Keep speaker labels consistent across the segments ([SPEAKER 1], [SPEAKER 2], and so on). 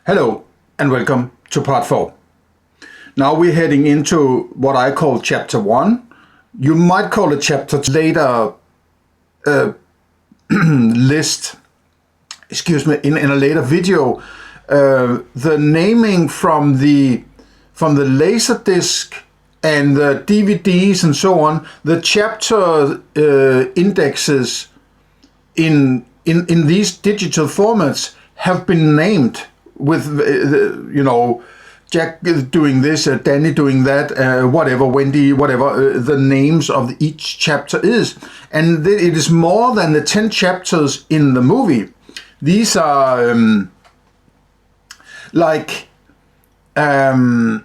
[SPEAKER 1] Hello and welcome to part 4. Now we're heading into what I call chapter 1. You might call it chapter later list, in a later video. The naming from the Laserdisc and the DVDs and so on, the chapter indexes in these digital formats have been named with, Jack doing this, Danny doing that, whatever, Wendy, whatever the names of each chapter is. And it is more than the 10 chapters in the movie. These are like 30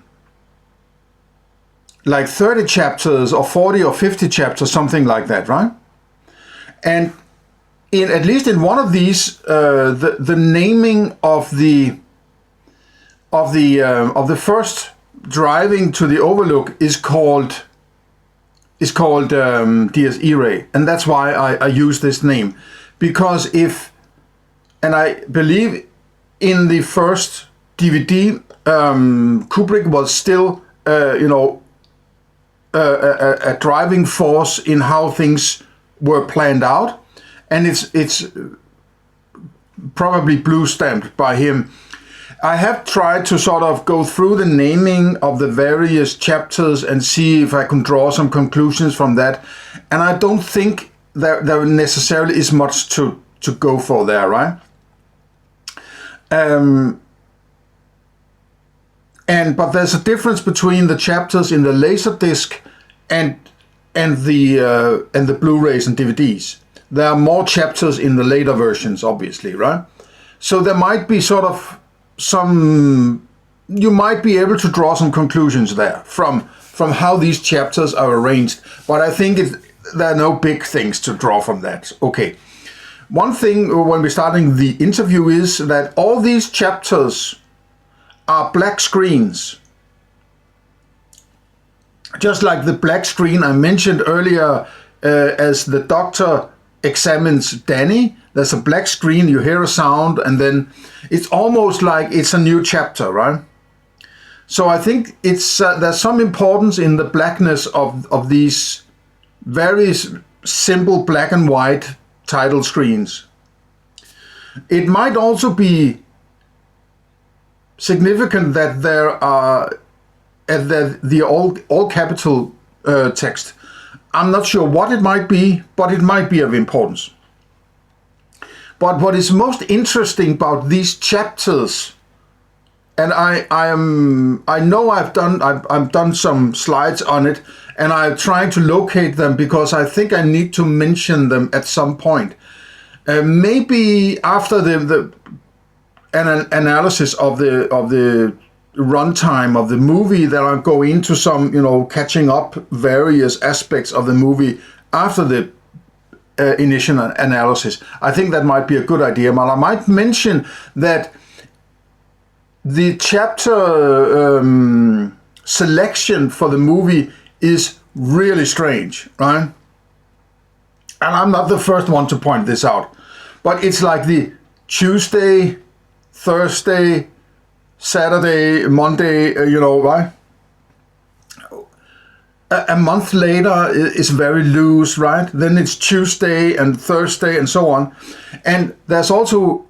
[SPEAKER 1] chapters or 40 or 50 chapters, something like that, right? And at least in one of these, the naming of the first driving to the Overlook is called Dies Irae, and that's why I use this name, because and I believe in the first DVD, Kubrick was still a driving force in how things were planned out, and it's probably blue stamped by him. I have tried to sort of go through the naming of the various chapters and see if I can draw some conclusions from that. And I don't think that there necessarily is much to go for there, right? But there's a difference between the chapters in the Laserdisc and the Blu-rays and DVDs. There are more chapters in the later versions, obviously, right? So there might be sort of you might be able to draw some conclusions there from how these chapters are arranged, but I think there are no big things to draw from that. Okay, one thing when we're starting the interview is that all these chapters are black screens, just like the black screen I mentioned earlier. As the doctor examines Danny, there's a black screen, you hear a sound, and then it's almost like it's a new chapter, right? So I think it's there's some importance in the blackness of these very simple black and white title screens. It might also be significant that there are the all capital text. I'm not sure what it might be, but it might be of importance. But what is most interesting about these chapters, and I've done some slides on it, and I'm trying to locate them because I think I need to mention them at some point. Maybe after an analysis of the runtime of the movie, that I'll go into some catching up various aspects of the movie after the initial analysis. I think that might be a good idea. But I might mention that the chapter selection for the movie is really strange, right? And I'm not the first one to point this out, but it's like the Tuesday, Thursday, Saturday, Monday, right? A month later is very loose, right? Then it's Tuesday and Thursday and so on. And there's also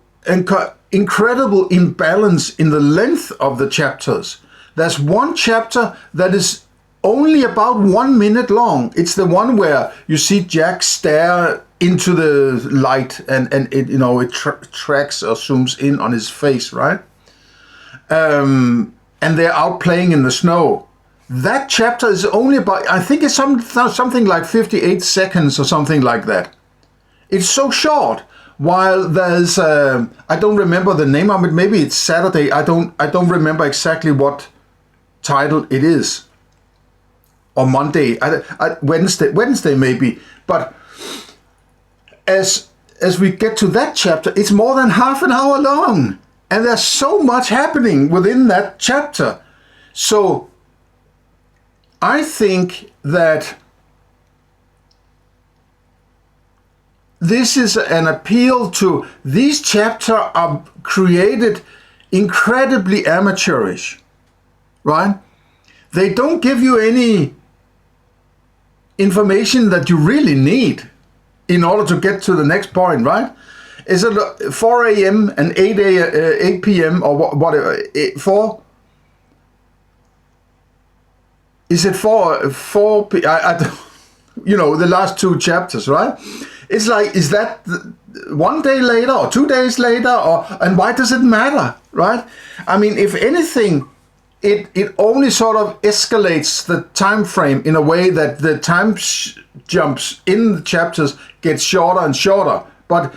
[SPEAKER 1] incredible imbalance in the length of the chapters. There's one chapter that is only about 1 minute long. It's the one where you see Jack stare into the light and it tracks or zooms in on his face, right? And they're out playing in the snow. That chapter is only about, I think it's something like 58 seconds or something like that. It's so short. While there's, I don't remember the name of it. Maybe it's Saturday. I don't remember exactly what title it is. Or Monday, Wednesday maybe. But as we get to that chapter, it's more than half an hour long. And there's so much happening within that chapter. So I think that this is an appeal to these chapters are created incredibly amateurish, right? They don't give you any information that you really need in order to get to the next point, right? Is it 4 a.m. and 8 p.m. or whatever? 4? Is it 4 I don't, you know, the last 2 chapters, right? It's like, is that 1 day later or 2 days later, or and why does it matter, right? I mean, if anything, it only sort of escalates the time frame in a way that the time jumps in the chapters get shorter and shorter. But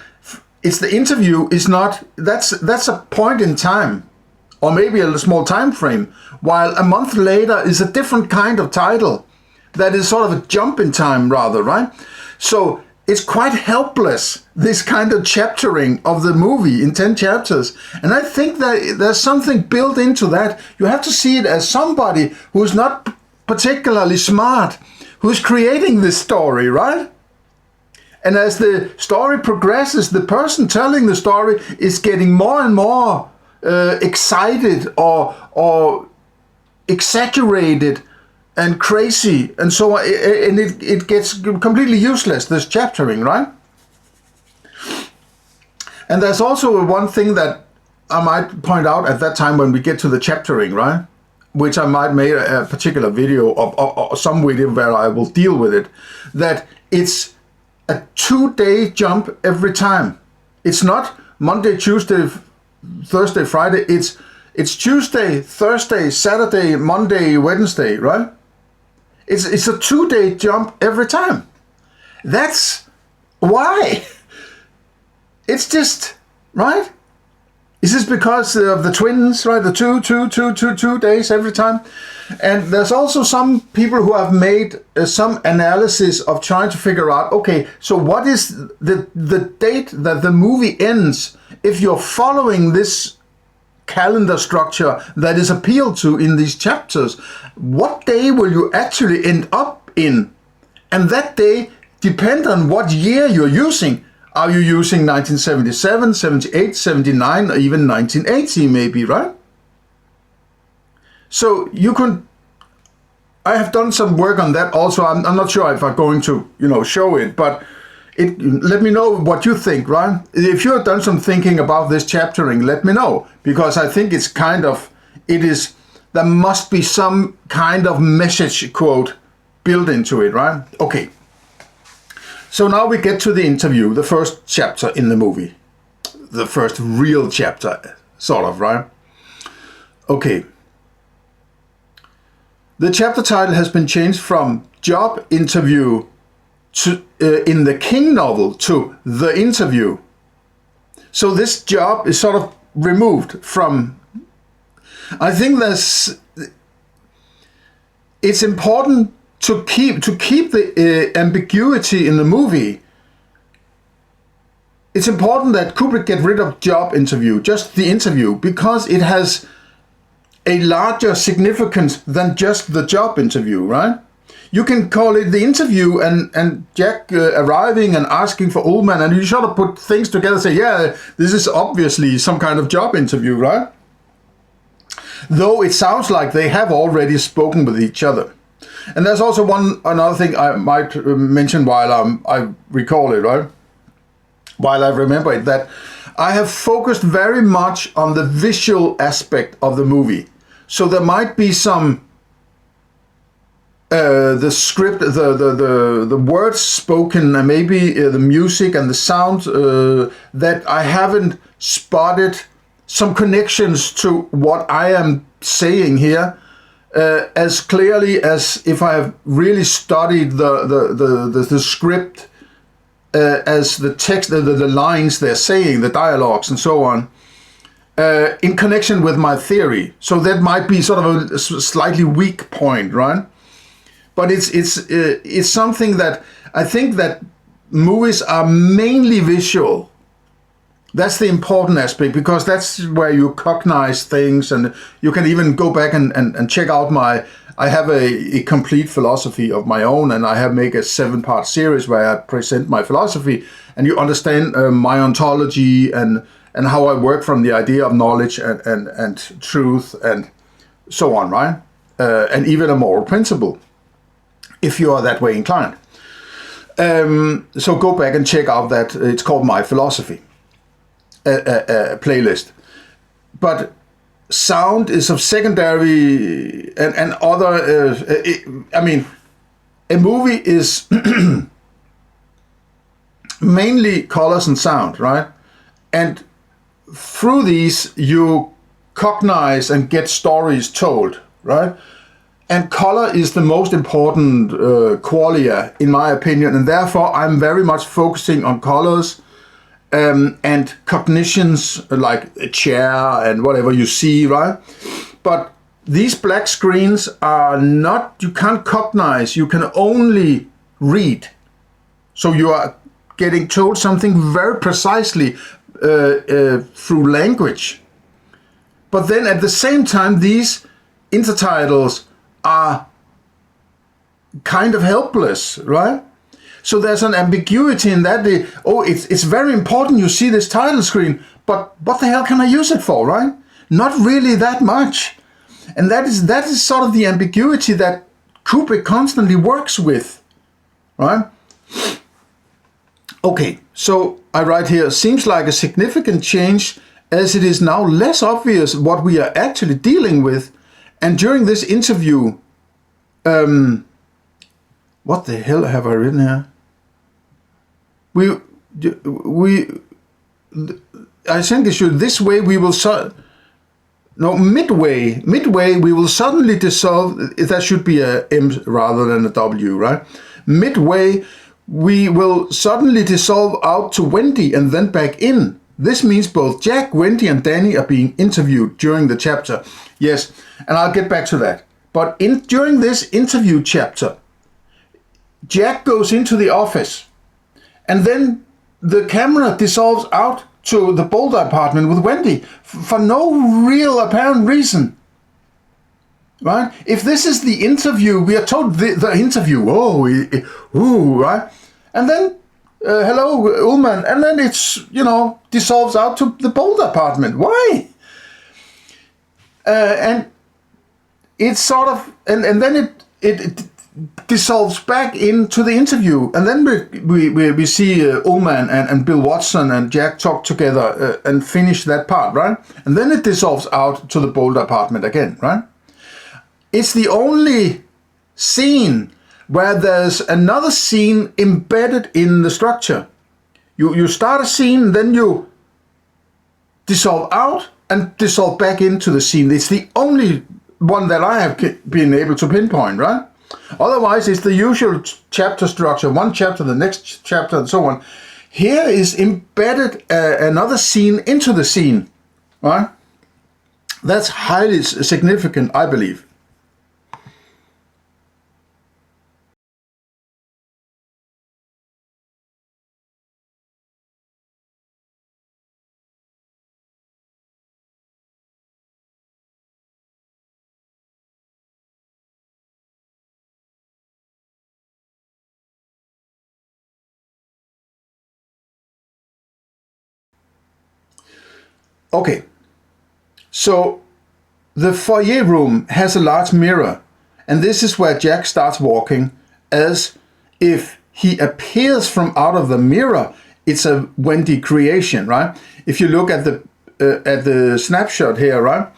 [SPEAKER 1] it's the interview is not, that's a point in time, or maybe a small time frame, while a month later is a different kind of title that is sort of a jump in time rather, right? So it's quite helpless, this kind of chaptering of the movie in 10 chapters. And I think that there's something built into that. You have to see it as somebody who's not particularly smart, who's creating this story, right? And as the story progresses, the person telling the story is getting more and more excited or exaggerated and crazy and so on, and it gets completely useless, this chaptering, right? And there's also one thing that I might point out at that time when we get to the chaptering, right? Which I might make a particular video or some video where I will deal with it, that it's a 2-day jump every time. It's not Monday, Tuesday, Thursday, Friday. It's Tuesday, Thursday, Saturday, Monday, Wednesday, right? It's a 2-day jump every time. That's why. It's just, right? Is this because of the twins, right? The two days every time? And there's also some people who have made some analysis of trying to figure out, okay, so what is the date that the movie ends if you're following this calendar structure that is appealed to in these chapters? What day will you actually end up in? And that day depends on what year you're using. Are you using 1977, 78, 79, or even 1980 maybe, right? So you can, I have done some work on that also. I'm not sure if I'm going to, show it, but let me know what you think, right? If you have done some thinking about this chaptering, let me know, because I think it's there must be some kind of message quote built into it, right? Okay. So now we get to the interview, the first chapter in the movie. The first real chapter, sort of, right? Okay. The chapter title has been changed from Job Interview to in the King novel to The Interview. So this job is sort of removed from. I think it's important to keep the ambiguity in the movie. It's important that Kubrick get rid of Job Interview, just the interview, because it has a larger significance than just the job interview, right? You can call it the interview and Jack arriving and asking for Ullman, and you sort of put things together and say, yeah, this is obviously some kind of job interview, right? Though it sounds like they have already spoken with each other. And there's also another thing I might mention while I recall it, right? While I remember it, that I have focused very much on the visual aspect of the movie. So there might be some the script, the words spoken, and maybe the music and the sound that I haven't spotted some connections to what I am saying here as clearly as if I have really studied the script as the text, the lines they're saying, the dialogues and so on, in connection with my theory. So that might be sort of a slightly weak point, right? But it's something that I think that movies are mainly visual. That's the important aspect, because that's where you cognize things, and you can even go back and check out I have a complete philosophy of my own, and I have made a 7-part series where I present my philosophy, and you understand my ontology and and how I work from the idea of knowledge and truth and so on, right? And even a moral principle, if you are that way inclined. So go back and check out that, it's called My Philosophy playlist. But sound is of secondary and other, I mean, a movie is mainly colors and sound, right? And through these you cognize and get stories told, right? And color is the most important qualia, in my opinion, and therefore I'm very much focusing on colors and cognitions, like a chair and whatever you see, right? But these black screens are not, you can't cognize, you can only read. So you are getting told something very precisely through language. But then at the same time, these intertitles are kind of helpless, right? So there's an ambiguity in that. It's very important you see this title screen, but what the hell can I use it for, right? Not really that much. And that is sort of the ambiguity that Kubrick constantly works with, right? Okay, so I write here, seems like a significant change as it is now less obvious what we are actually dealing with. And during this interview, what the hell have I written here? I think it should, this way we will, midway we will suddenly dissolve, that should be a M rather than a W, right? Midway, we will suddenly dissolve out to Wendy and then back in. This means both Jack, Wendy, and Danny are being interviewed during the chapter. Yes, and I'll get back to that. But during this interview chapter, Jack goes into the office, and then the camera dissolves out to the Boulder apartment with Wendy for no real apparent reason. Right? If this is the interview, we are told the interview, right? And then, hello, Ullman, and then it's, dissolves out to the Boulder apartment. Why? And it's sort of, and then it dissolves back into the interview, and then we see Ullman and Bill Watson and Jack talk together and finish that part, right? And then it dissolves out to the Boulder apartment again, right? It's the only scene where there's another scene embedded in the structure. You start a scene, then you dissolve out and dissolve back into the scene. It's the only one that I have been able to pinpoint, right? Otherwise, it's the usual chapter structure, one chapter, the next chapter, and so on. Here is embedded another scene into the scene, right? That's highly significant, I believe. Okay, so the foyer room has a large mirror, and this is where Jack starts walking as if he appears from out of the mirror. It's a Wendy creation, right? If you look at the snapshot here, right?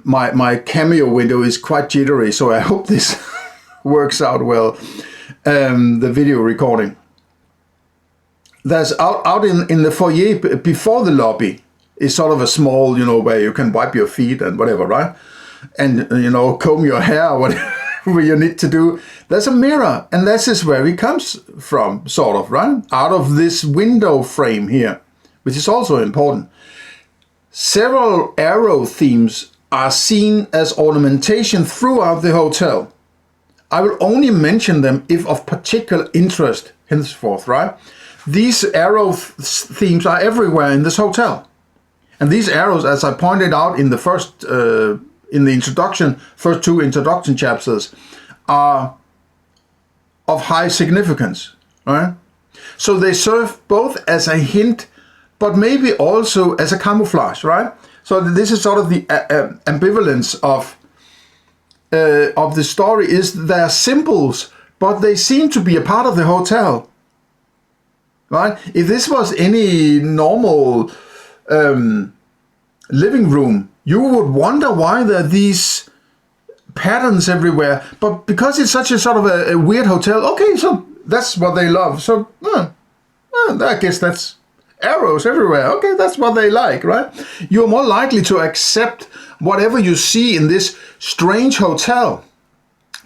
[SPEAKER 1] My cameo window is quite jittery, so I hope this works out well. The video recording. There's out in the foyer before the lobby is sort of a small, where you can wipe your feet and whatever, right? And, comb your hair, whatever you need to do. There's a mirror, and this is where he comes from, sort of, right? Out of this window frame here, which is also important. Several arrow themes are seen as ornamentation throughout the hotel. I will only mention them if of particular interest henceforth, right? These arrow themes are everywhere in this hotel. And these arrows, as I pointed out in the first, in the introduction, first two introduction chapters, are of high significance, right? So they serve both as a hint but maybe also as a camouflage, right? So this is sort of the ambivalence of the story, is they're symbols, but they seem to be a part of the hotel, right? If this was any normal living room, you would wonder why there are these patterns everywhere. But because it's such a sort of a weird hotel, okay, so that's what they love. So I guess that's arrows everywhere. Okay, that's what they like, right? You're more likely to accept whatever you see in this strange hotel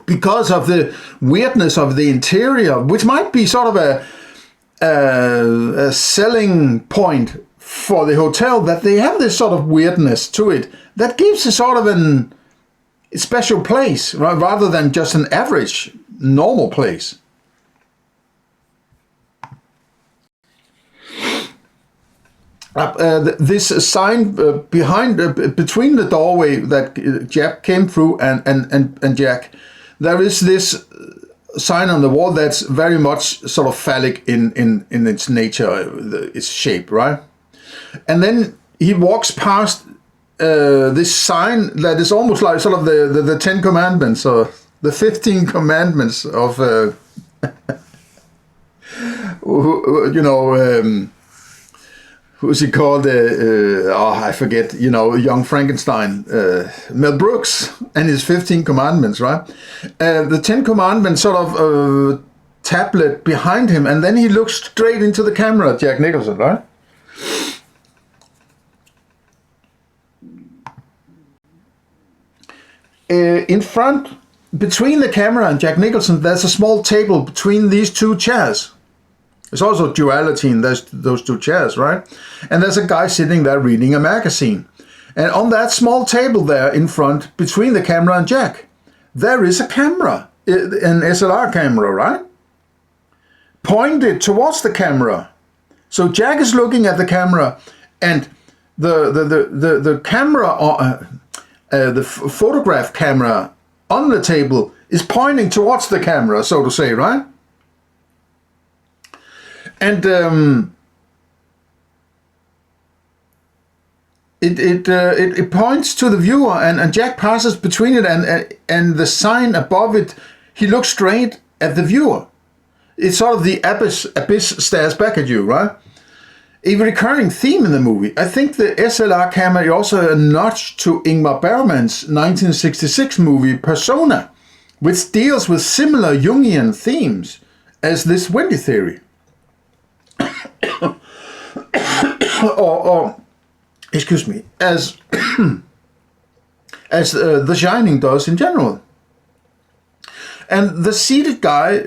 [SPEAKER 1] because of the weirdness of the interior, which might be sort of a selling point for the hotel, that they have this sort of weirdness to it that gives a sort of a special place, right, rather than just an average normal place. This sign between the doorway that Jack came through and Jack, there is this sign on the wall that's very much sort of phallic in its nature, its shape, right? And then he walks past this sign that is almost like sort of the 10 Commandments, or the 15 Commandments of, who's he called? I forget, Young Frankenstein, Mel Brooks and his 15 Commandments, right? The 10 Commandments sort of tablet behind him, and then he looks straight into the camera, Jack Nicholson, right? In front, between the camera and Jack Nicholson, there's a small table between these two chairs. There's also duality in those two chairs, right? And there's a guy sitting there reading a magazine. And on that small table there in front, between the camera and Jack, there is a camera, an SLR camera, right? Pointed towards the camera. So Jack is looking at the camera, and the camera, the photograph camera on the table is pointing towards the camera, so to say, right? And it points to the viewer, and Jack passes between it and the sign above it. He looks straight at the viewer. It's sort of the abyss stares back at you, right? A recurring theme in the movie. I think the SLR camera is also a notch to Ingmar Bergman's 1966 movie Persona, which deals with similar Jungian themes as this Wendy theory. or excuse me, as The Shining does in general. And the seated guy's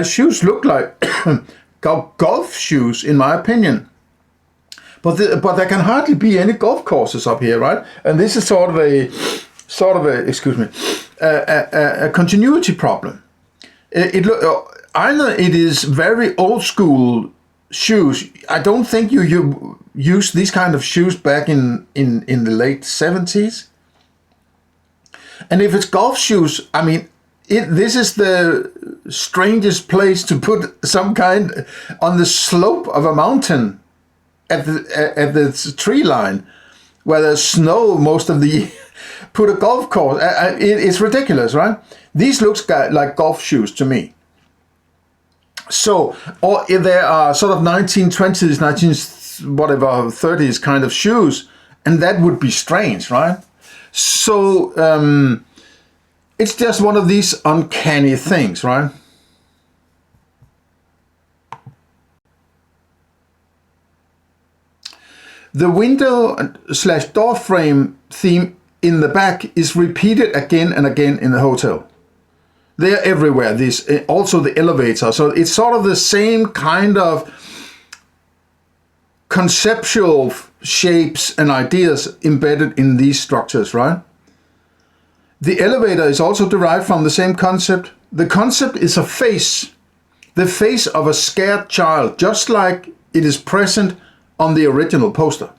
[SPEAKER 1] shoes look like golf shoes, in my opinion. But there can hardly be any golf courses up here, right? And this is sort of a excuse me, a continuity problem. Either it is very old school shoes. I don't think you used these kind of shoes back in the late 70s. And if it's golf shoes, I mean, this is the strangest place to put some kind on the slope of a mountain at the tree line where there's snow most of the year. Put a golf course. It's ridiculous, right? These looks like golf shoes to me. So, or if there are sort of 1920s, 30s kind of shoes, and that would be strange, right? So, it's just one of these uncanny things, right? The window/door frame theme in the back is repeated again and again in the hotel. They're everywhere, also the elevator. So it's sort of the same kind of conceptual shapes and ideas embedded in these structures, right? The elevator is also derived from the same concept. The concept is a face, the face of a scared child, just like it is present on the original poster.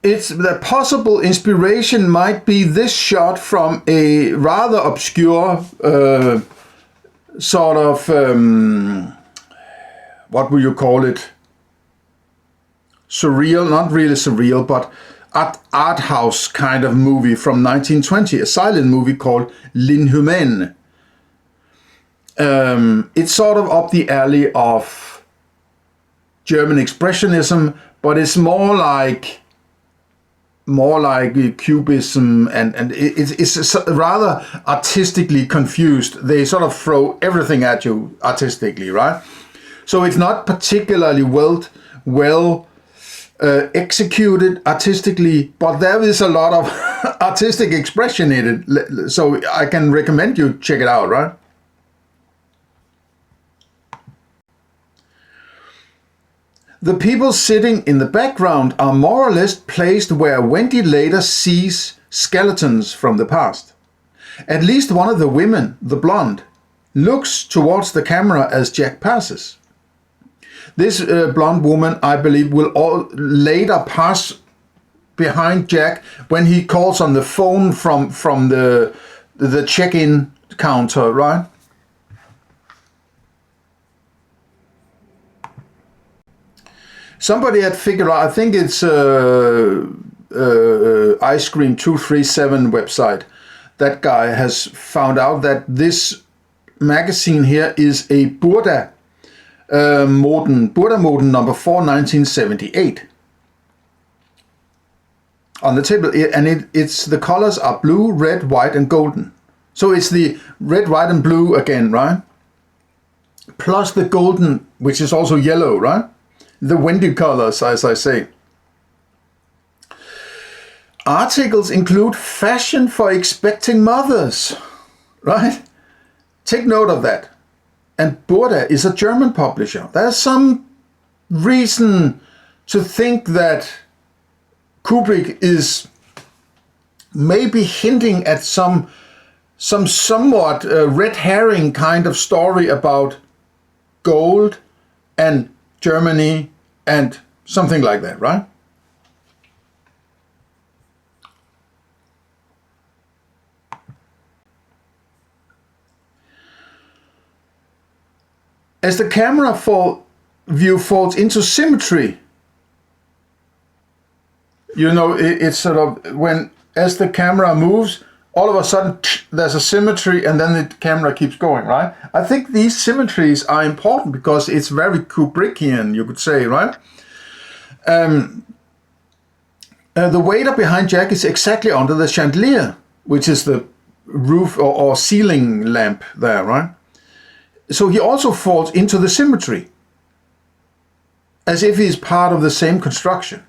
[SPEAKER 1] it's the possible inspiration might be this shot from a rather obscure sort of what would you call it? Surreal, not really surreal, but art house kind of movie from 1920, a silent movie called L'Inhumaine. It's sort of up the alley of German expressionism, but it's more like cubism, and it's rather artistically confused. They sort of throw everything at you artistically, right? So it's not particularly well executed artistically, but there is a lot of artistic expression in it. So I can recommend you check it out, right? The people sitting in the background are more or less placed where Wendy later sees skeletons from the past. At least one of the women, the blonde, looks towards the camera as Jack passes. This blonde woman, I believe, will later pass behind Jack when he calls on the phone from the check-in counter, right? Somebody had figured out, I think it's Ice Cream 237 website. That guy has found out that this magazine here is a Burda Moden number 4, 1978. On the table, and it's the colors are blue, red, white, and golden. So it's the red, white, and blue again, right? Plus the golden, which is also yellow, right? The Wendy colors, as I say. Articles include fashion for expecting mothers, right? Take note of that. And Burda is a German publisher. There's some reason to think that Kubrick is maybe hinting at some somewhat red herring kind of story about gold and Germany and something like that, right? As the camera view falls into symmetry, you know, it's sort of as the camera moves, all of a sudden there's a symmetry and then the camera keeps going, right? I think these symmetries are important because it's very Kubrickian, you could say, right? The waiter behind Jack is exactly under the chandelier, which is the roof or ceiling lamp there, right? So he also falls into the symmetry, as if he's part of the same construction.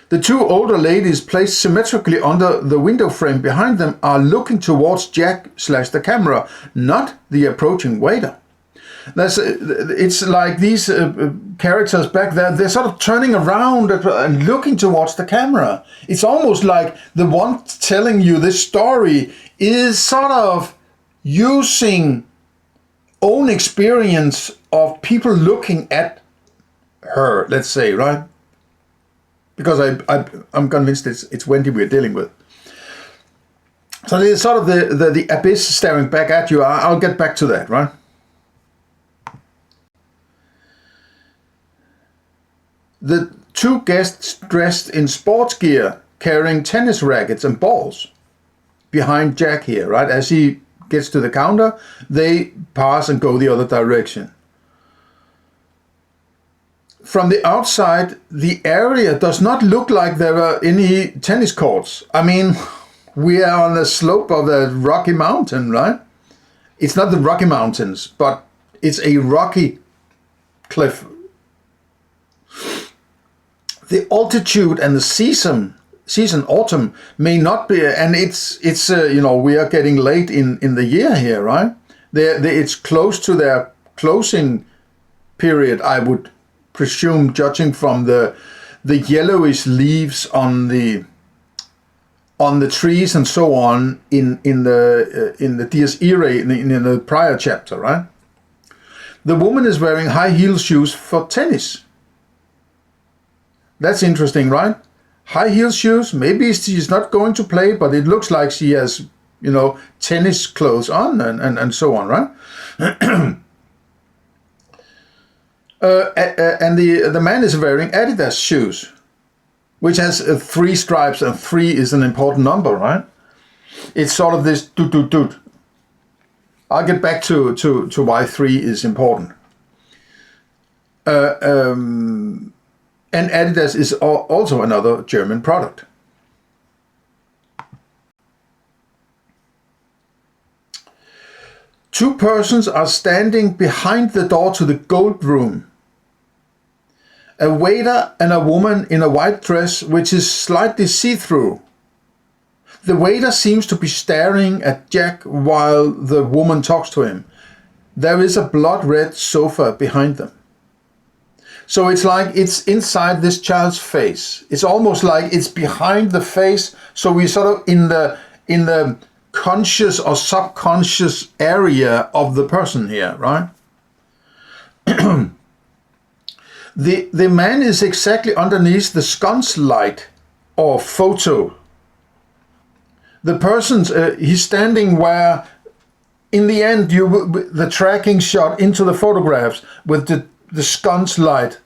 [SPEAKER 1] The two older ladies placed symmetrically under the window frame behind them are looking towards Jack/the camera, not the approaching waiter. It's like these characters back there, they're sort of turning around and looking towards the camera. It's almost like the one telling you this story is sort of using own experience of people looking at her, let's say, right? Because I'm convinced it's Wendy we're dealing with. So it's sort of the abyss staring back at you. I'll get back to that, right? The two guests dressed in sports gear carrying tennis rackets and balls behind Jack here, right? As he gets to the counter, they pass and go the other direction. From the outside, the area does not look like there are any tennis courts. I mean, we are on the slope of the Rocky Mountain, right? It's not the Rocky Mountains, but it's a rocky cliff. The altitude and the season autumn may not be, and it's you know, we are getting late in the year here, right? It's close to their closing period, I would presume, judging from the yellowish leaves on the trees and so on in the Dies Irae in the prior chapter, right? The woman is wearing high heel shoes for tennis. That's interesting, right? high heel shoes. Maybe she's not going to play, but it looks like she has, tennis clothes on and so on, right? And the man is wearing Adidas shoes, which has 3 stripes, and 3 is an important number, right? It's sort of this doot. I'll get back to why 3 is important. And Adidas is also another German product. Two persons are standing behind the door to the gold room. A waiter and a woman in a white dress which is slightly see-through. The waiter seems to be staring at Jack while the woman talks to him. There is a blood-red sofa behind them. So it's like it's inside this child's face. It's almost like it's behind the face. So we're sort of in the conscious or subconscious area of the person here, right? The man is exactly underneath the sconce light or photo. The person's he's standing where, in the end, the tracking shot into the photographs with the sconce light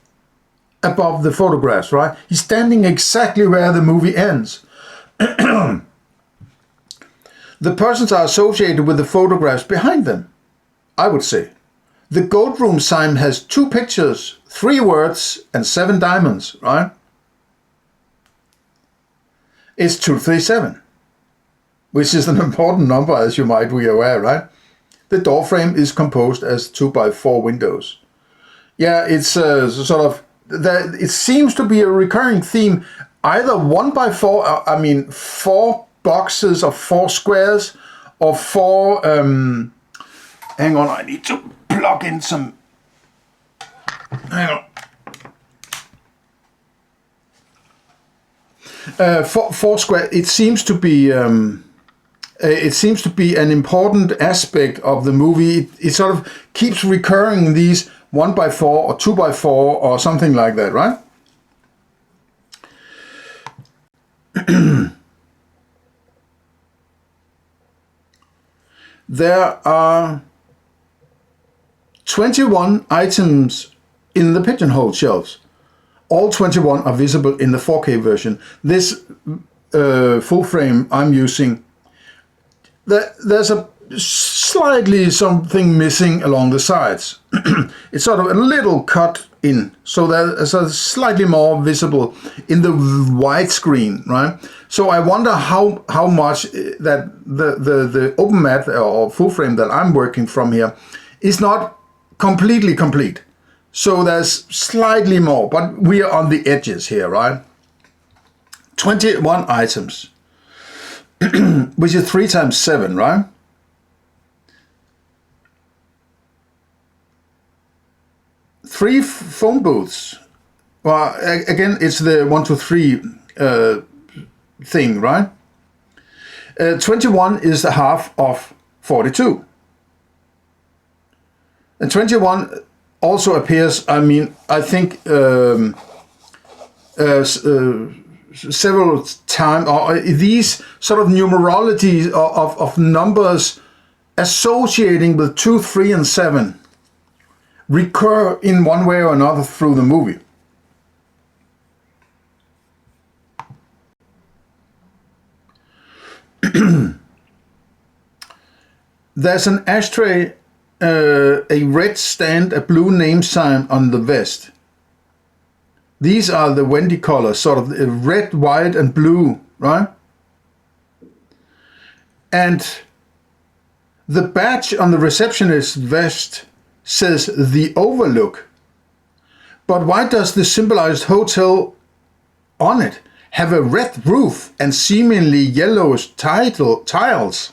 [SPEAKER 1] above the photographs, right? He's standing exactly where the movie ends. The persons are associated with the photographs behind them, I would say. The gold room sign has 2 pictures, 3 words, and 7 diamonds, right? It's 237, which is an important number, as you might be aware, right? The door frame is composed as 2x4 windows. Yeah, it's sort of, it seems to be a recurring theme, either 1x4, 4 boxes of 4 squares, or 4, hang on, I need to plug in some, hang on. 4 square, it seems to be an important aspect of the movie. It sort of keeps recurring, these 1x4 or 2x4 or something like that, right? There are 21 items in the pigeonhole shelves. All 21 are visible in the 4K version. This full frame I'm using, there's a slightly something missing along the sides. It's sort of a little cut in, so there's a slightly more visible in the widescreen, right? So I wonder how much that the open mat or full frame that I'm working from here is not completely complete. So there's slightly more, but we are on the edges here, right? 21 items, which is 3 times 7, right? 3 phone booths. Well, again, it's the 1, 2, 3 thing, right? 21 is the half of 42. And 21 also appears, I think several times, or these sort of numerology of numbers associating with 2, 3, and 7 recur in one way or another through the movie. There's an ashtray, a red stand, a blue name sign on the vest. These are the Wendy colors, sort of red, white, and blue, right? And the badge on the receptionist's vest says the Overlook. But why does the symbolized hotel on it have a red roof and seemingly yellowish tiles?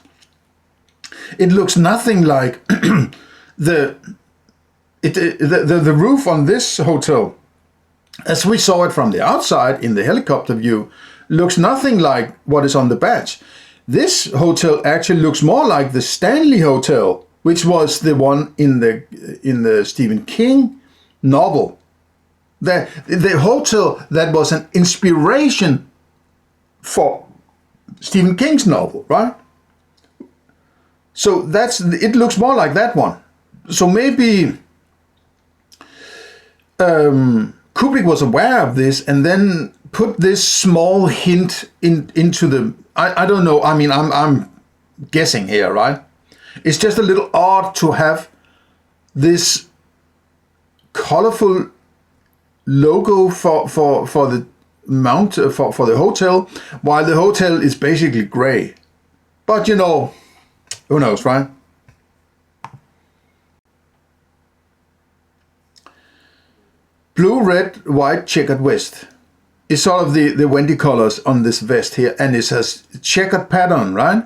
[SPEAKER 1] It looks nothing like the roof on this hotel, as we saw it from the outside in the helicopter view, looks nothing like what is on the badge. This hotel actually looks more like the Stanley Hotel, which was the one in the Stephen King novel. The hotel that was an inspiration for Stephen King's novel, right? So it looks more like that one. So maybe Kubrick was aware of this and then put this small hint into the, I don't know, I mean, I'm guessing here, right? It's just a little odd to have this colorful logo for the mount for the hotel, while the hotel is basically gray. But you know, who knows, right? Blue, red, white, checkered vest is sort of the Wendy colors on this vest here, and it has checkered pattern, right?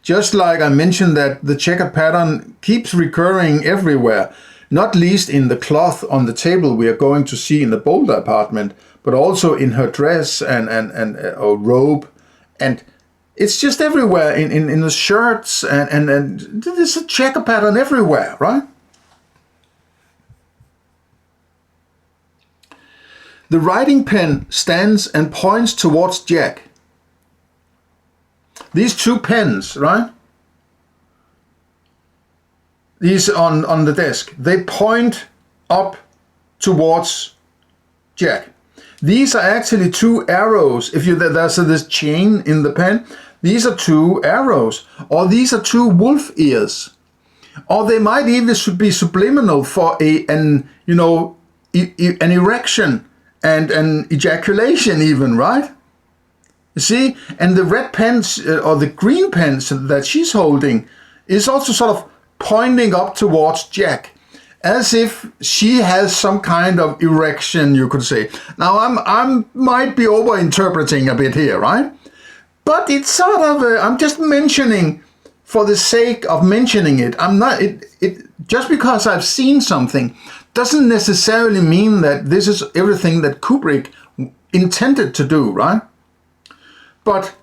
[SPEAKER 1] Just like I mentioned that the checkered pattern keeps recurring everywhere, not least in the cloth on the table we are going to see in the Boulder apartment, but also in her dress and or robe, and it's just everywhere in the shirts and there's a checker pattern everywhere, right? The writing pen stands and points towards Jack. These two pens, right? These on the desk, they point up towards Jack. These are actually two arrows. If there's this chain in the pen, these are two arrows, or these are two wolf ears, or they might even be subliminal for an erection and an ejaculation even, right? You see, and the red pens or the green pens that she's holding is also sort of pointing up towards Jack, as if she has some kind of erection, you could say. Now, I might be over-interpreting a bit here, right? But it's sort of, I'm just mentioning for the sake of mentioning it. I'm not, just because I've seen something doesn't necessarily mean that this is everything that Kubrick intended to do, right? But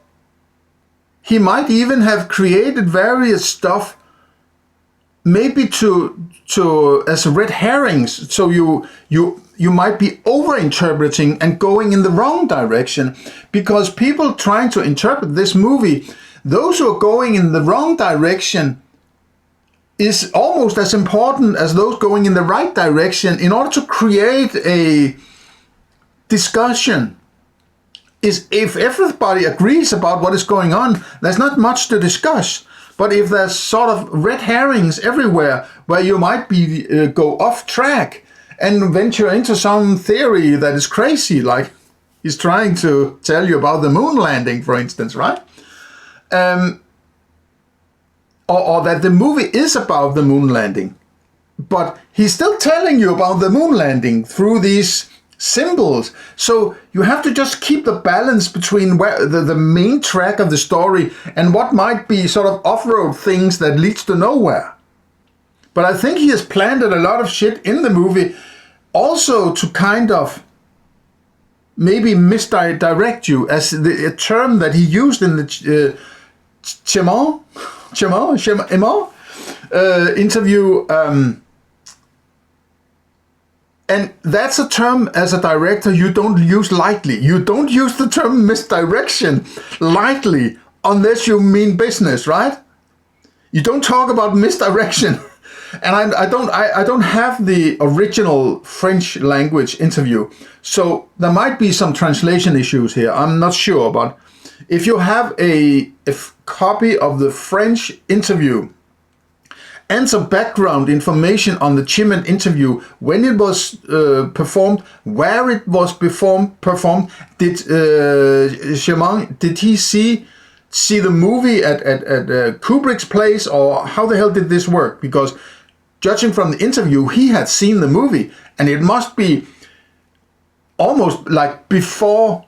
[SPEAKER 1] he might even have created various stuff maybe to as red herrings, so you might be over-interpreting and going in the wrong direction, because people trying to interpret this movie, those who are going in the wrong direction is almost as important as those going in the right direction in order to create a discussion. Is if everybody agrees about what is going on, there's not much to discuss. But if there's sort of red herrings everywhere where you might be go off track and venture into some theory that is crazy, like he's trying to tell you about the moon landing, for instance, right? Or that the movie is about the moon landing, but he's still telling you about the moon landing through these symbols. So you have to just keep the balance between where the main track of the story and what might be sort of off-road things that leads to nowhere. But I think he has planted a lot of shit in the movie also to kind of maybe misdirect you, as a term that he used in the interview, and that's a term as a director you don't use lightly. You don't use the term misdirection lightly unless you mean business, right? You don't talk about misdirection. And I don't have the original French language interview, so there might be some translation issues here. I'm not sure, but if you have a copy of the French interview and some background information on the Chimène interview, when it was performed, where it was performed, did he see the movie at Kubrick's place, or how the hell did this work? Because judging from the interview, he had seen the movie, and it must be almost like before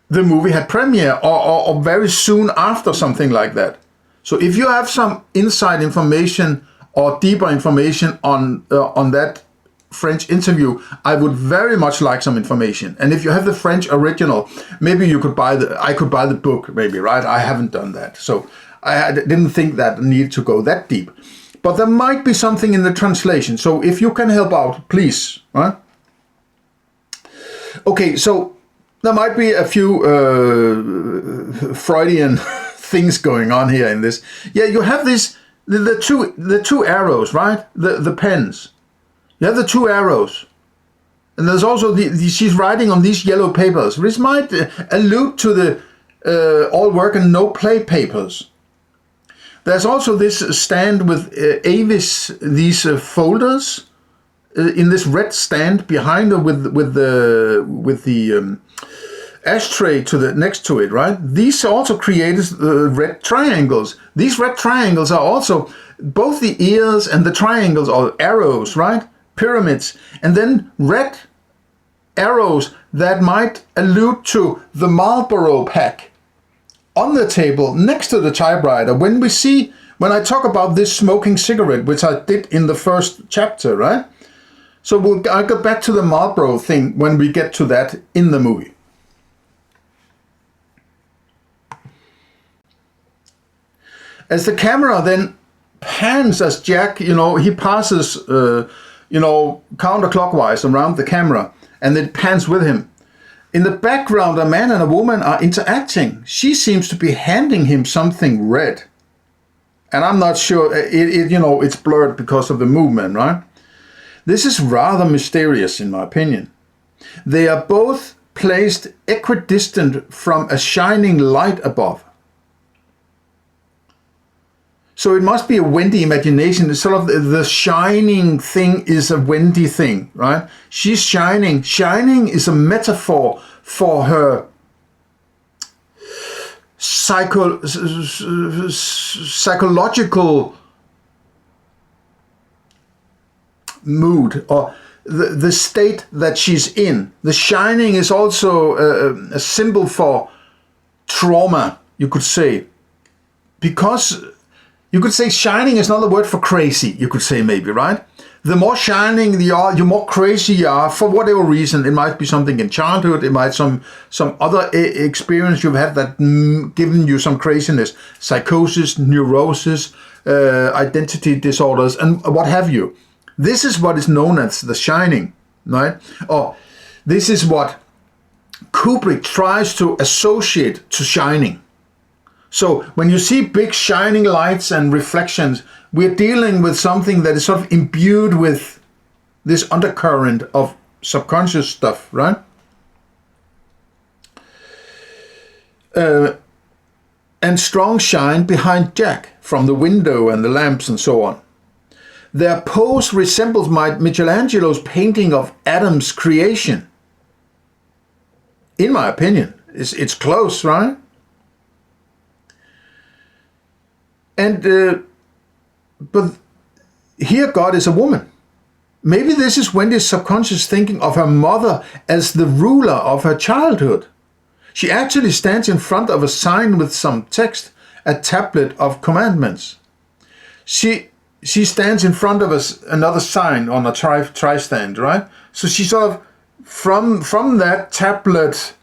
[SPEAKER 1] the movie had premiere, or very soon after, something like that. So if you have some inside information or deeper information on that French interview, I would very much like some information. And if you have the French original, maybe you could I could buy the book, maybe, right? I haven't done that, so I didn't think that need to go that deep. But there might be something in the translation. So if you can help out, please. Right? Okay, so there might be a few Freudian things going on here in this. Yeah, you have this the two arrows, right? The pens. You have the two arrows, and there's also she's writing on these yellow papers. This might allude to the all work and no play papers. There's also this stand with Avis, these folders in this red stand behind her with the ashtray to the next to it, right? These also create red triangles. These red triangles are also both the ears and the triangles are arrows, right? Pyramids, and then red arrows that might allude to the Marlboro pack on the table next to the typewriter. When I talk about this smoking cigarette, which I did in the first chapter, right? So I'll go back to the Marlboro thing when we get to that in the movie. As the camera then pans as Jack, he passes, counterclockwise around the camera, and it pans with him. In the background, a man and a woman are interacting. She seems to be handing him something red. And I'm not sure, it's blurred because of the movement, right? This is rather mysterious in my opinion. They are both placed equidistant from a shining light above. So it must be a Wendy imagination. It's sort of the shining thing is a Wendy thing, right? She's shining. Shining is a metaphor for her psychological mood, or the state that she's in. The shining is also a symbol for trauma, you could say. Because you could say shining is another word for crazy, you could say maybe, right? The more shining you are, the more crazy you are, for whatever reason. It might be something in childhood, it might some other experience you've had that given you some craziness. Psychosis, neurosis, identity disorders, and what have you. This is what is known as the shining, right? Or this is what Kubrick tries to associate to shining. So when you see big shining lights and reflections, we're dealing with something that is sort of imbued with this undercurrent of subconscious stuff, right? And strong shine behind Jack from the window and the lamps and so on. Their pose resembles Michelangelo's painting of Adam's creation. In my opinion, it's close, right? And but here God is a woman. Maybe this is Wendy's subconscious thinking of her mother as the ruler of her childhood. She actually stands in front of a sign with some text, a tablet of commandments. She stands in front of another sign on a tri-stand, right? So she sort of, from that tablet,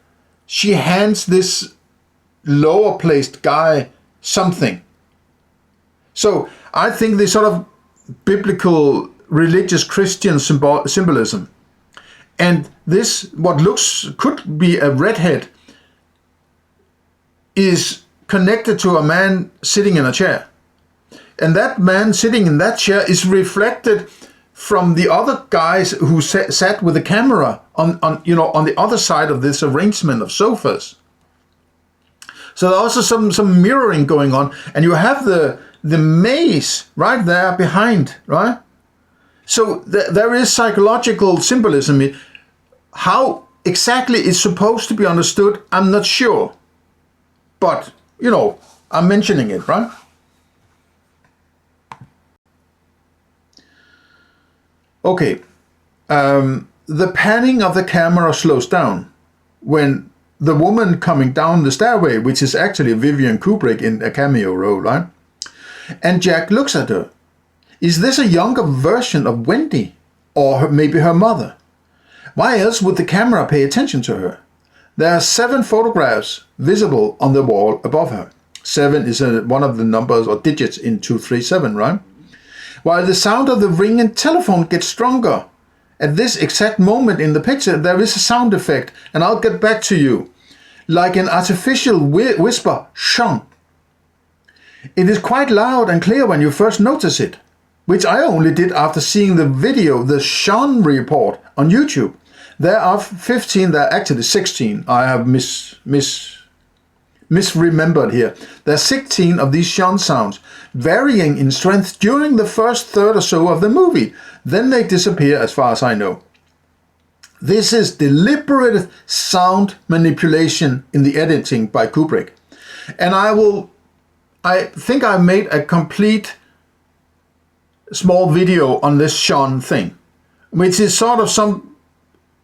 [SPEAKER 1] she hands this lower placed guy something. So I think this sort of biblical, religious, Christian symbolism. And this, what could be a redhead, is connected to a man sitting in a chair. And that man sitting in that chair is reflected from the other guys who sat with the camera on the other side of this arrangement of sofas. So there's also some mirroring going on, and you have the maze right there behind, right? So there is psychological symbolism. How exactly it's supposed to be understood, I'm not sure. But, I'm mentioning it, right? Okay, the panning of the camera slows down when the woman coming down the stairway, which is actually Vivian Kubrick in a cameo role, right? And Jack looks at her. Is this a younger version of Wendy? Or maybe her mother? Why else would the camera pay attention to her? There are 7 photographs visible on the wall above her. 7 is one of the numbers or digits in 237, right? While the sound of the ringing telephone gets stronger, at this exact moment in the picture, there is a sound effect, and I'll get back to you, like an artificial whisper, shung. It is quite loud and clear when you first notice it, which I only did after seeing the video, the Sean report on YouTube. There are 15, there are actually 16. I have misremembered here. There are 16 of these Sean sounds, varying in strength during the first third or so of the movie. Then they disappear as far as I know. This is deliberate sound manipulation in the editing by Kubrick. And I think I made a complete small video on this Sean thing, which is sort of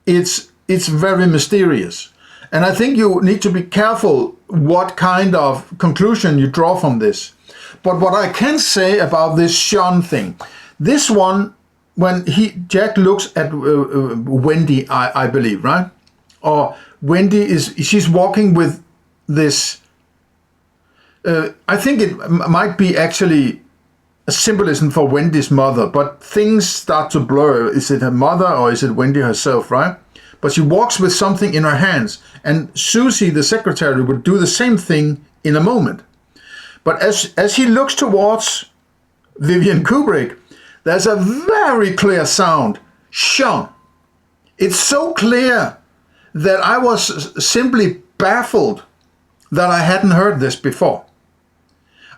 [SPEAKER 1] it's very mysterious. And I think you need to be careful what kind of conclusion you draw from this. But what I can say about this Sean thing, this one, when Jack looks at Wendy, I believe, right? Or Wendy she's walking with this, I think it might be actually a symbolism for Wendy's mother, but things start to blur. Is it her mother or is it Wendy herself, right? But she walks with something in her hands, and Susie, the secretary, would do the same thing in a moment. But as he looks towards Vivian Kubrick, there's a very clear sound, shung. It's so clear that I was simply baffled that I hadn't heard this before.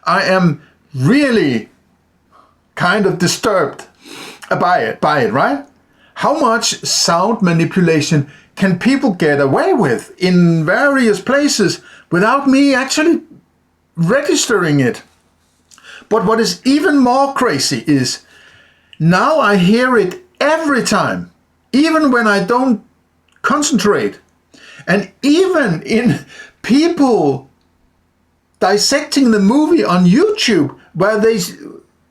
[SPEAKER 1] I am really kind of disturbed by it, right? How much sound manipulation can people get away with in various places without me actually registering it? But what is even more crazy is now I hear it every time, even when I don't concentrate. And even in people dissecting the movie on YouTube, where they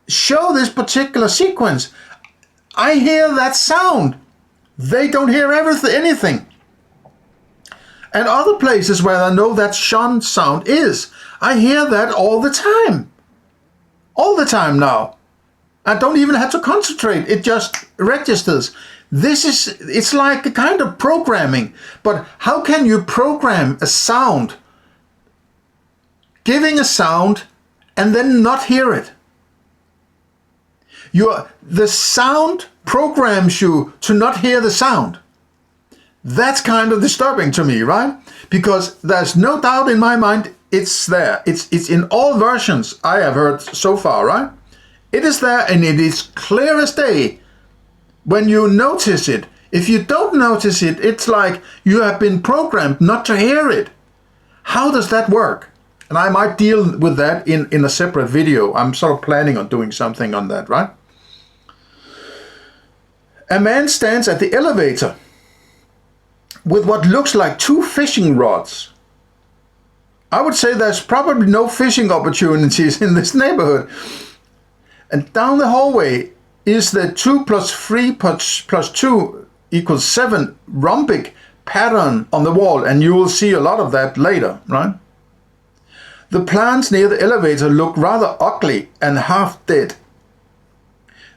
[SPEAKER 1] show this particular sequence, I hear that sound. They don't hear anything. And other places where I know that Sean sound is, I hear that all the time. All the time now. I don't even have to concentrate. It just registers. It's like a kind of programming. But how can you program a sound, giving a sound, and then not hear it? The sound programs you to not hear the sound. That's kind of disturbing to me, right? Because there's no doubt in my mind it's there. It's in all versions I have heard so far, right? It is there, and it is clear as day when you notice it. If you don't notice it, it's like you have been programmed not to hear it. How does that work? And I might deal with that in a separate video. I'm sort of planning on doing something on that, right? A man stands at the elevator with what looks like 2 fishing rods. I would say there's probably no fishing opportunities in this neighborhood. And down the hallway is the 2 + 3 + 2 = 7 rhombic pattern on the wall, and you will see a lot of that later, right? The plants near the elevator look rather ugly and half dead.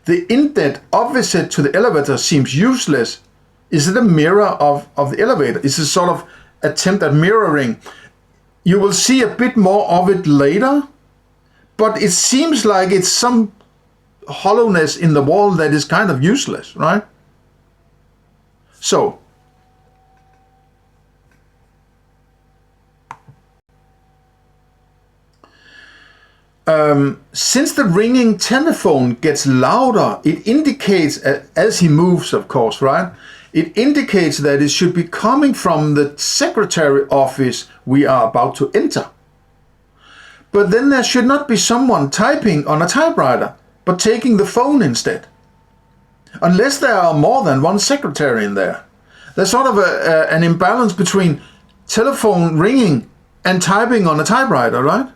[SPEAKER 1] The indent opposite to the elevator seems useless. Is it a mirror of the elevator? Is it sort of attempt at mirroring? You will see a bit more of it later, but it seems like it's some hollowness in the wall that is kind of useless, right? So, since the ringing telephone gets louder, it indicates, as he moves, of course, right? It indicates that it should be coming from the secretary office we are about to enter. But then there should not be someone typing on a typewriter, but taking the phone instead. Unless there are more than one secretary in there. There's sort of an imbalance between telephone ringing and typing on a typewriter, right?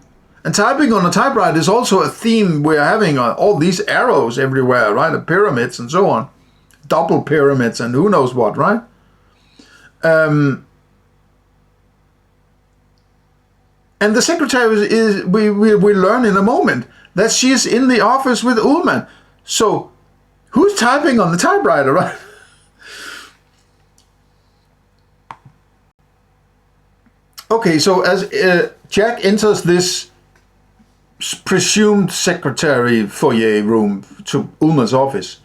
[SPEAKER 1] And typing on a typewriter is also a theme we're having, all these arrows everywhere, right? The pyramids and so on. Double pyramids and who knows what, right? And the secretary we learn in a moment that she is in the office with Ullman. So who's typing on the typewriter, right? Okay, so as Jack enters this presumed secretary foyer room to Ullman's office,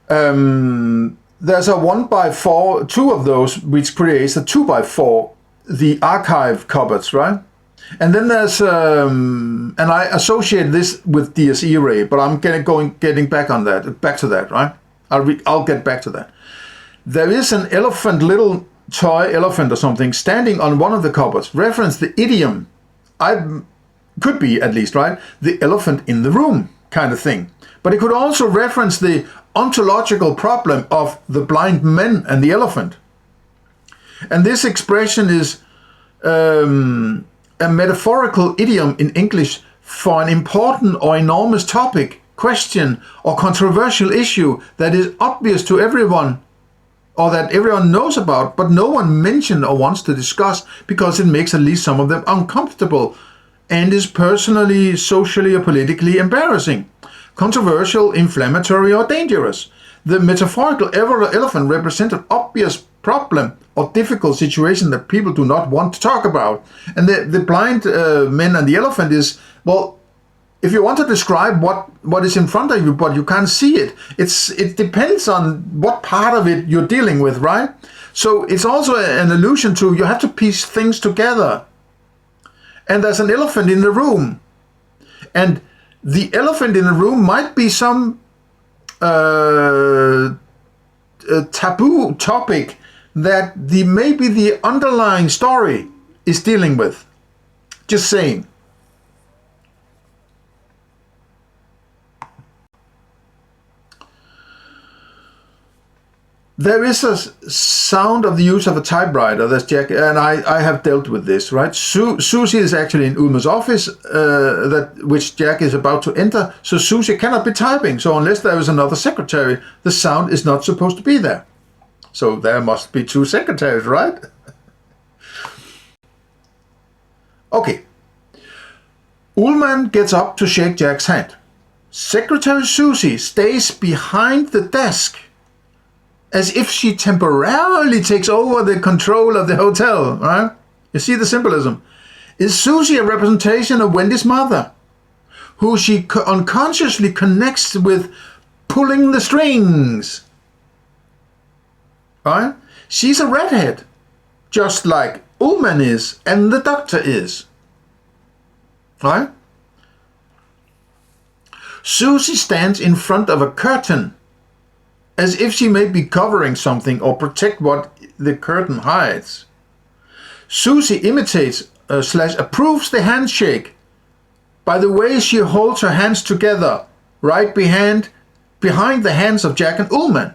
[SPEAKER 1] there's a 1x4, two of those, which creates a 2x4, the archive cupboards, right? And then there's, and I associate this with DSE array, but I'm getting back to that, right? I'll get back to that. There is an elephant, little toy elephant or something, standing on one of the cupboards. Reference the idiom. Could be at least, right? The elephant in the room kind of thing. But it could also reference the ontological problem of the blind men and the elephant. And this expression is a metaphorical idiom in English for an important or enormous topic, question, or controversial issue that is obvious to everyone, or that everyone knows about, but no one mentions or wants to discuss because it makes at least some of them uncomfortable and is personally, socially, or politically embarrassing, controversial, inflammatory, or dangerous. The metaphorical elephant represents an obvious problem or difficult situation that people do not want to talk about. And the blind men and the elephant is, well, if you want to describe what is in front of you, but you can't see it, it depends on what part of it you're dealing with, right? So it's also an allusion to you have to piece things together. And there's an elephant in the room. And the elephant in the room might be some taboo topic that maybe the underlying story is dealing with. Just saying. There is a sound of the use of a typewriter. That's Jack, and I have dealt with this, right? Susie is actually in Ullman's office, which Jack is about to enter, so Susie cannot be typing. So unless there is another secretary, the sound is not supposed to be there. So there must be two secretaries, right? Okay. Ullman gets up to shake Jack's hand. Secretary Susie stays behind the desk, as if she temporarily takes over the control of the hotel, right? You see the symbolism. Is Susie a representation of Wendy's mother, who she unconsciously connects with pulling the strings, right? She's a redhead, just like Ullman is and the doctor is, right? Susie stands in front of a curtain, as if she may be covering something or protect what the curtain hides. Susie imitates / approves the handshake by the way she holds her hands together right behind the hands of Jack and Ullman.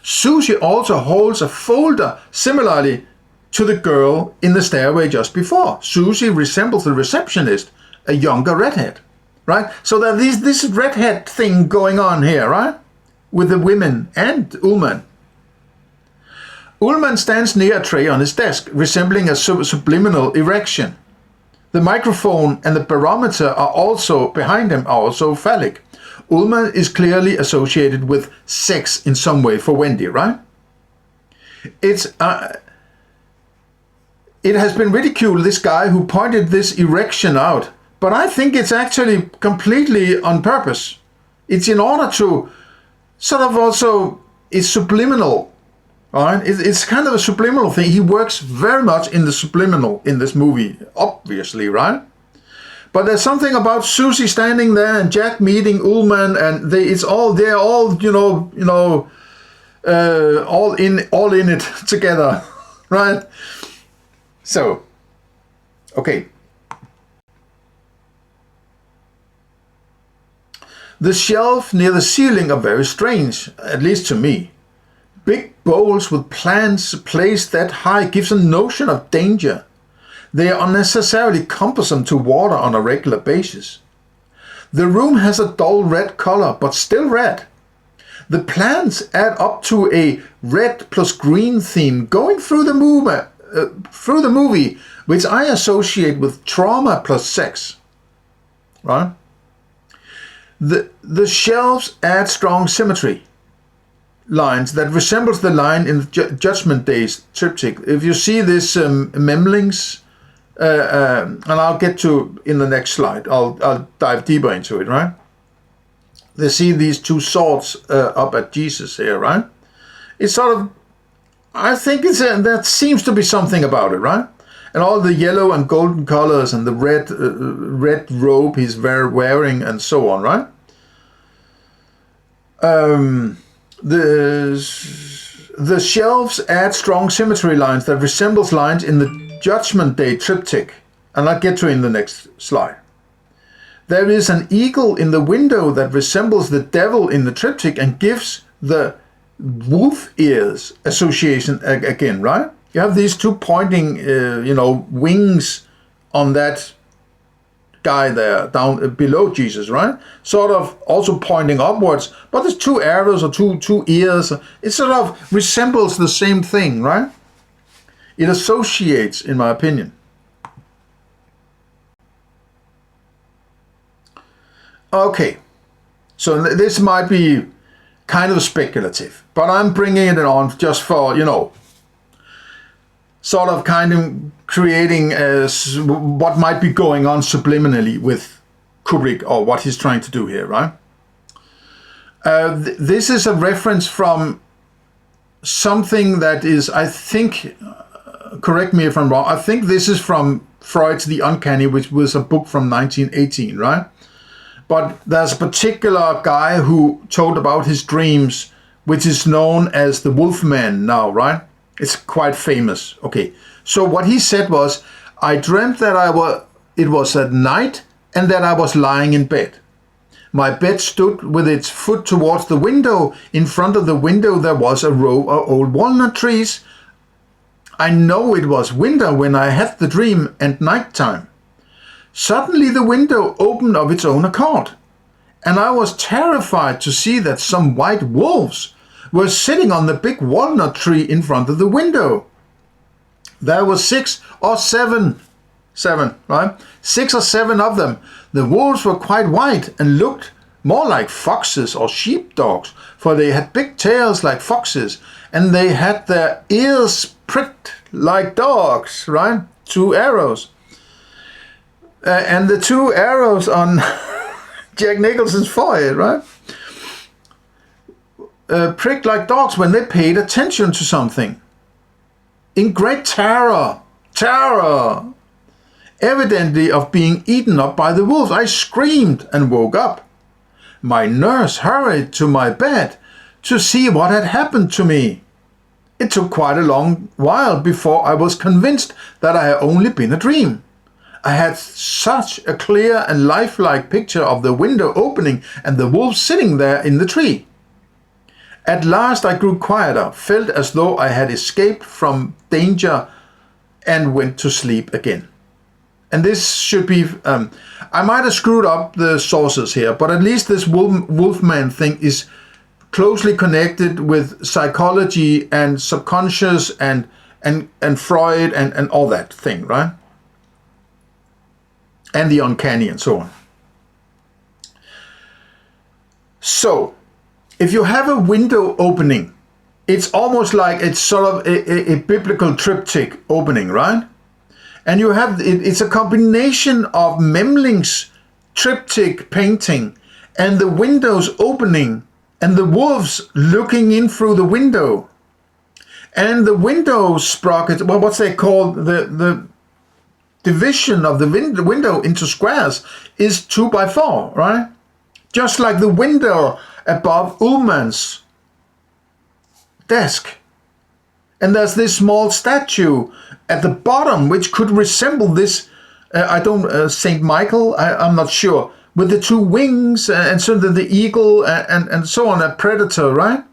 [SPEAKER 1] Susie also holds a folder similarly to the girl in the stairway just before. Susie resembles the receptionist, a younger redhead, right? So there's this redhead thing going on here, right? With the women and Ullman. Ullman stands near a tray on his desk, resembling a subliminal erection. The microphone and the barometer are also behind him, are also phallic. Ullman is clearly associated with sex in some way for Wendy, right? It has been ridiculed, this guy who pointed this erection out, but I think it's actually completely on purpose. It's in order to sort of also, it's subliminal, right? It's kind of a subliminal thing. He works very much in the subliminal in this movie, obviously, right? But there's something about Susie standing there and Jack meeting Ullman, and they're all all in it together, right? So, okay. The shelf near the ceiling are very strange, at least to me. Big bowls with plants placed that high gives a notion of danger. They are unnecessarily cumbersome to water on a regular basis. The room has a dull red color, but still red. The plants add up to a red plus green theme going through the movie, which I associate with trauma plus sex, right? The shelves add strong symmetry lines that resembles the line in the Judgment Day's Triptych. If you see this memlings, and I'll get to in the next slide. I'll dive deeper into it, right? They see these two swords up at Jesus here, right? It's sort of, I think that seems to be something about it, right? And all the yellow and golden colors and the red robe he's wearing and so on, right? The shelves add strong symmetry lines that resembles lines in the Judgment Day Triptych, and I'll get to it in the next slide. There is an eagle in the window that resembles the devil in the Triptych and gives the wolf ears association again, right? You have these two pointing, wings on that guy there down below Jesus, right? Sort of also pointing upwards, but there's two arrows or two ears. It sort of resembles the same thing, right? It associates, in my opinion. Okay, so this might be kind of speculative, but I'm bringing it on just for, sort of kind of creating what might be going on subliminally with Kubrick, or what he's trying to do here, right? This is a reference from something that is, I think, correct me if I'm wrong, I think this is from Freud's The Uncanny, which was a book from 1918, right? But there's a particular guy who told about his dreams, which is known as the Wolfman now, right? It's quite famous. Okay, so what he said was, I dreamt that it was at night and that I was lying in bed. My bed stood with its foot towards the window. In front of the window there was a row of old walnut trees. I know it was winter when I had the dream and nighttime. Suddenly the window opened of its own accord, and I was terrified to see that some white wolves were sitting on the big walnut tree in front of the window. There were 6 or 7, right? 6 or 7 of them. The wolves were quite white and looked more like foxes or sheepdogs, for they had big tails like foxes, and they had their ears pricked like dogs, right? 2 arrows. And the 2 arrows on Jack Nicholson's forehead, right? Pricked like dogs when they paid attention to something. In great terror, evidently of being eaten up by the wolves, I screamed and woke up. My nurse hurried to my bed to see what had happened to me. It took quite a long while before I was convinced that I had only been a dream. I had such a clear and lifelike picture of the window opening and the wolves sitting there in the tree. At last I grew quieter, felt as though I had escaped from danger, and went to sleep again. And this should be, I might have screwed up the sources here, but at least this Wolfman thing is closely connected with psychology and subconscious and Freud and all that thing, right? And the uncanny and so on. So, if you have a window opening, it's almost like it's sort of a biblical triptych opening, right? And you have, it's a combination of Memling's triptych painting and the windows opening and the wolves looking in through the window. And the window sprockets, well, what's they called, the division of the window into squares is 2 by 4, right? Just like the window above Ullman's desk. And there's this small statue at the bottom which could resemble this, Saint Michael, I'm not sure, with the 2 wings and so the eagle and so on, a predator, right?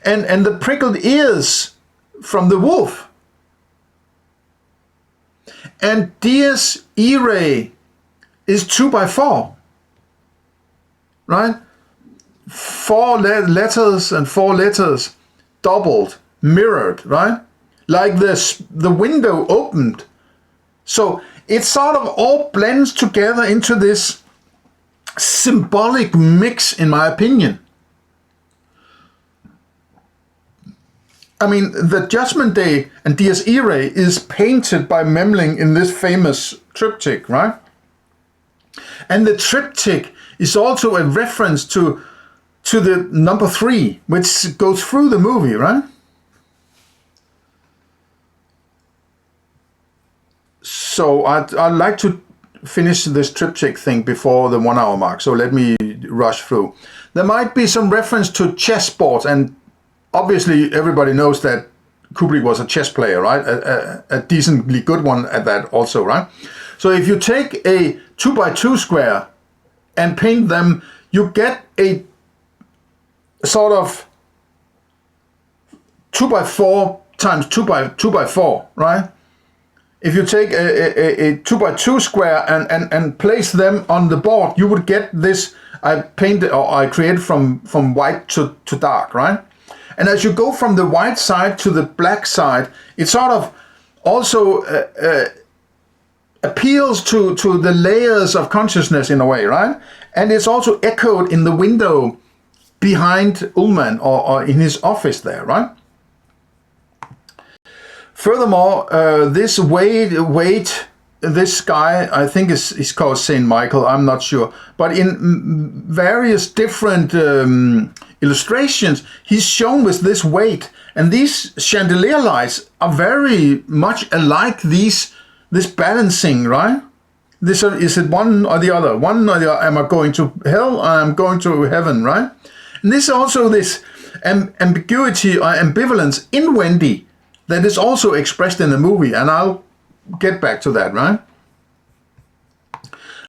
[SPEAKER 1] And the prickled ears from the wolf. And Dies Irae is 2 by 4, right? 4 letters and 4 letters doubled, mirrored, right? Like this, the window opened. So it sort of all blends together into this symbolic mix, in my opinion. I mean, the Judgment Day and Dies Irae is painted by Memling in this famous triptych, right? And the triptych is also a reference to the number 3, which goes through the movie, right? So I'd like to finish this triptych thing before the 1 hour mark, so let me rush through. There might be some reference to chessboard, and obviously everybody knows that Kubrick was a chess player, right? A decently good one at that also, right? So if you take a 2x2 square and paint them, you get a sort of 2x4 times 2x4, right? If you take a 2x2 square and place them on the board, you would get this. I created from white to dark, right? And as you go from the white side to the black side, it sort of also appeals to the layers of consciousness in a way, right? And it's also echoed in the window behind Ullman or in his office there, right? Furthermore, this this guy, I think is called Saint Michael, I'm not sure, but in various different illustrations, he's shown with this weight, and these chandelier lights are very much alike this balancing, right? Is it one or the other? One or the other? Am I going to hell or am I going to heaven, right? And this also this ambiguity or ambivalence in Wendy that is also expressed in the movie, and I'll get back to that, right?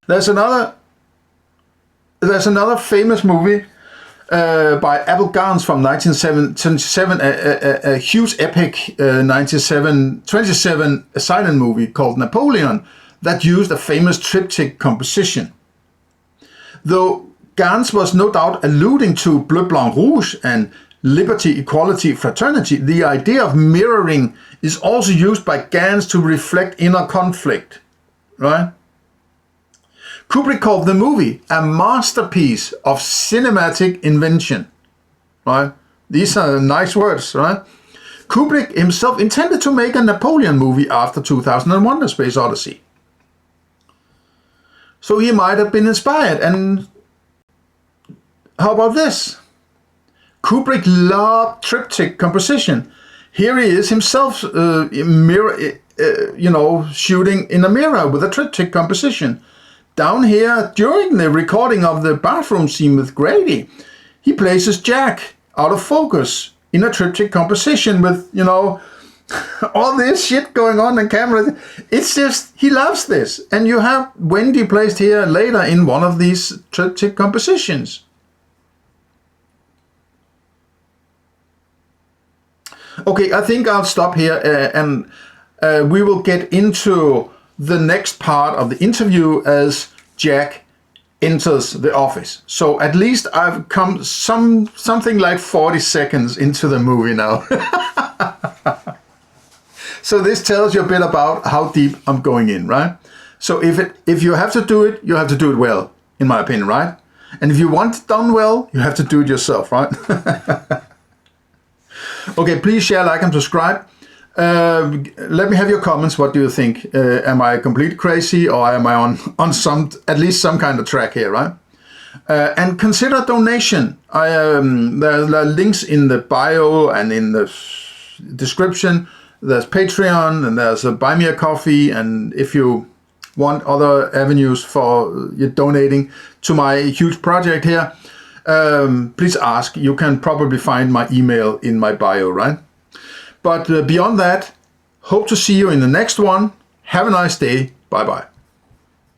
[SPEAKER 1] There's another famous movie by Abel Gance from 1977, a huge epic 1927 silent movie called Napoleon that used a famous triptych composition. Though Gance was no doubt alluding to Bleu Blanc Rouge and liberty, equality, fraternity, the idea of mirroring is also used by Gance to reflect inner conflict, right? Kubrick called the movie a masterpiece of cinematic invention, right? These are nice words, right? Kubrick himself intended to make a Napoleon movie after 2001: A Space Odyssey. So he might have been inspired. And how about this? Kubrick loved triptych composition. Here he is himself, shooting in a mirror with a triptych composition. Down here, during the recording of the bathroom scene with Grady, he places Jack out of focus in a triptych composition with, all this shit going on in camera. It's just, he loves this. And you have Wendy placed here later in one of these triptych compositions. Okay, I think I'll stop here and we will get into the next part of the interview as Jack enters the office. So at least I've come something like 40 seconds into the movie now. So this tells you a bit about how deep I'm going in, right? So if you have to do it, you have to do it well, in my opinion, right? And if you want it done well, you have to do it yourself, right? Okay, please share, like, and subscribe. Let me have your comments. What do you think? Am I completely crazy, or am I on at least some kind of track here, right? And consider donation. There are links in the bio and in the description. There's Patreon and there's a Buy Me a Coffee. And if you want other avenues for you donating to my huge project here, please ask. You can probably find my email in my bio, right? But beyond that, hope to see you in the next one. Have a nice day. Bye-bye.